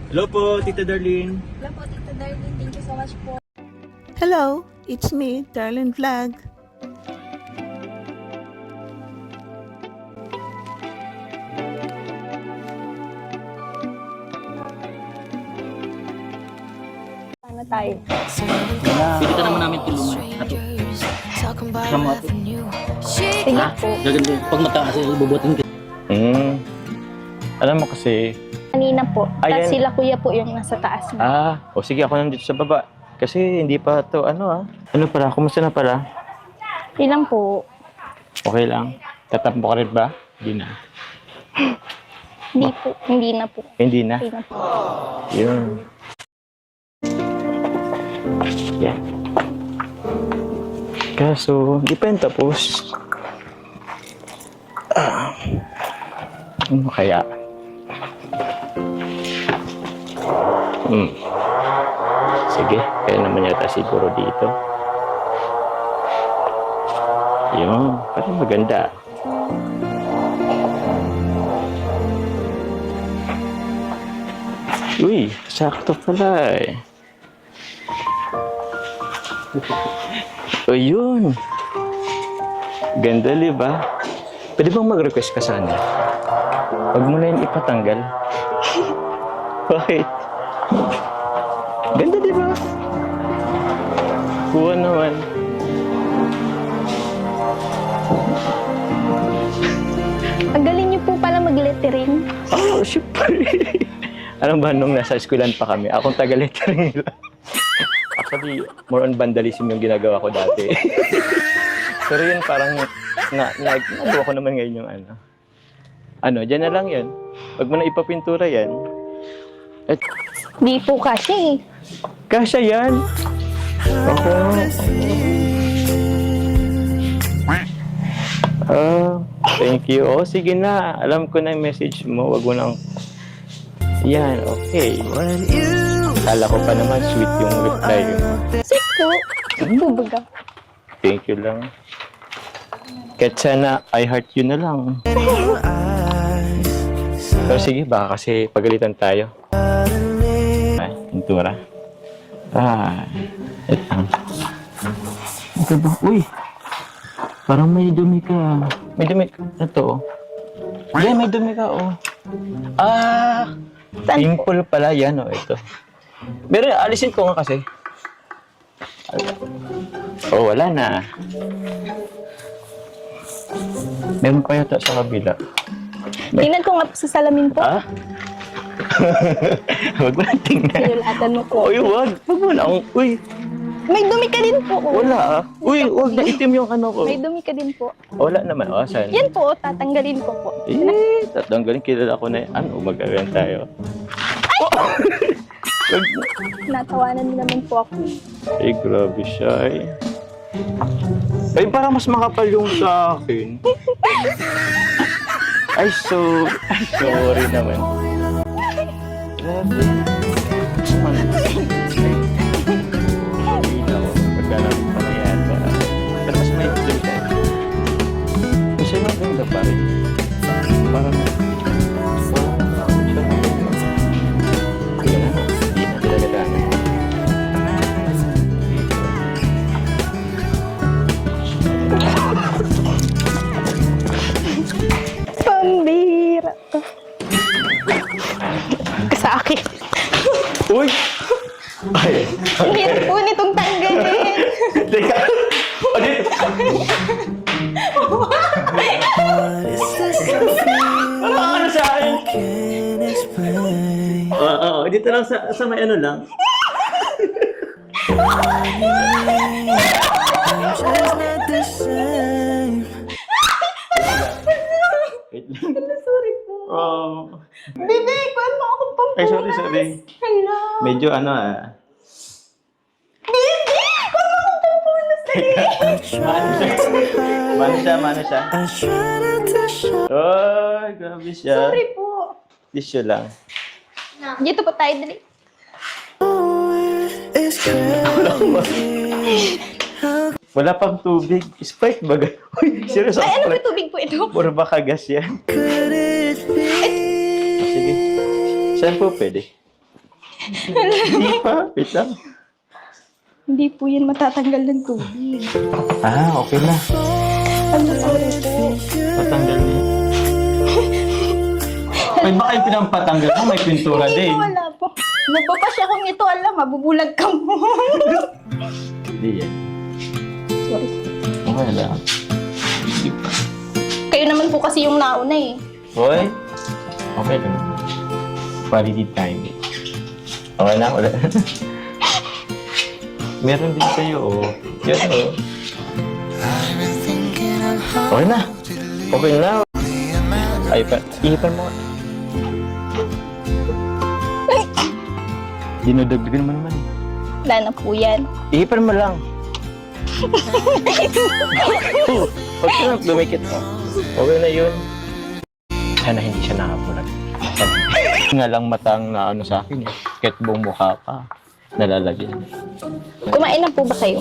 Hello po, Tita Darlene. Hello po, Tita Darlene. Thank you so much po. Hello, it's me, Darlene Vlog. Sana tayo. Dito naman namin tulungan. Ato. Sama ato. Sige Ha? po. Gaganda. Pag mataas, ibubutin ka. Alam mo kasi, Kanina po. Ayan. Tapos sila kuya po yung nasa taas na. o sige ako nandito sa baba. Kasi hindi pa to Ano pala, kumusta na pala? Ilang po. Okay lang. Tatampo ka rin ba? Hindi na. Hindi po. Hindi na po. Hindi na? Hindi na po. Yun. Yan. Kaso, hindi pa yun tapos. Ano kaya? Sige, kaya naman yata siguro dito. Yun, parang maganda. Uy, sakto pala eh. O yun. Ganda, di ba? Pwede bang mag-request ka sana? Huwag mo na yun ipatanggal. Bakit? Ganda, di ba? Kuha naman. Ang galing niyo po pala mag-lettering. Oh, syempre. Alam ba, nung nasa eskwelahan pa kami, akong taga-lettering nila. Actually, more on vandalism yung ginagawa ko dati. Pero yun parang, nagawa ko naman ngayon yung dyan na lang yan. Huwag mo na ipapintura yan. At, Di po kasi. kasya yan. Ako. Thank you. Sige na. Alam ko na yung message mo. Huwag mo nang... Yan, okay. Kala ko pa naman sweet yung reply mo. Sweet po. Bubaga. Thank you lang. Kahit sana I heart you na lang. Pero sige, baka kasi pagalitan tayo. Ay, pintura. Ito. Ito ba? Uy! Parang may dumi ka. May dumi ka. Ito. Hindi, may dumi ka, Pimple pala yan, ito. Pero alisin ko nga kasi. Wala na. Meron pa yata sa kabila. Tingnan ko nga po sa salamin po. Huwag mo na tingnan. Sinulatan mo po. Uy, wag. Wag mo lang. Uy, May dumi ka din po. wala Uy, wag na itim yung ko. May dumi ka din po. Wala naman. Saan? Yan po, tatanggalin ko po. Tatanggalin. Kilala ko na yan. Mag-event tayo. Natawanan mo naman po ako. Grabe siya Ay, parang mas makapal yung sa akin. Sorry naman. Grabe. Pagkanapin pa na yata. Pero mas may itim ka. Kasi maganda pa rin. Parang... Hindi na dilagadanan. Pambira. Sa akin. Uy! Ay! Ang hirap po nitong tanggalin. Teka! Ano sa akin? Dito lang sa may lang. Wait lang. Sorry po. Bebe, paano mo akong pampunas? Ay, sorry. Hello. Medyo Bebe, paano mo akong pampunas Mano siya. Ay, grabe siya. Sorry po. Tissue lang. Dito po tayo, dali. Wala pang tubig. Sprite ba? Uy, seryoso. Ay, ano ba tubig po ito? Puro baka gas yan. Sige. Saan po pwede? Hindi pa. Wait lang. Hindi po yan matatanggal ng tubig. Okay na. Ano po po? Patanggal niya. Pwede ba kayo pinampatanggal mo? May pintura din. Wala po. Magpapasya kung ito, alam, mabubulag ka mo. Hindi yan. Sorry. Okay lang. Hindi pa. Kayo naman po kasi yung nauna eh. Hoy. Okay lang. Quality time. Okay na, ulit. Meron din kayo, oh. Yan, oh. Okay na. Okay na. Ay, ihipan mo. Dinudagdagan mo naman. Wala na po yan. Ihipan mo lang. Huwag ka lang, dumikit mo. Okay na yun. Sana hindi siya nakapulag. Nga lang matang na ano sa akin eh. Kahit buong mukha pa. Nalalagyan. Kumain na po ba kayo?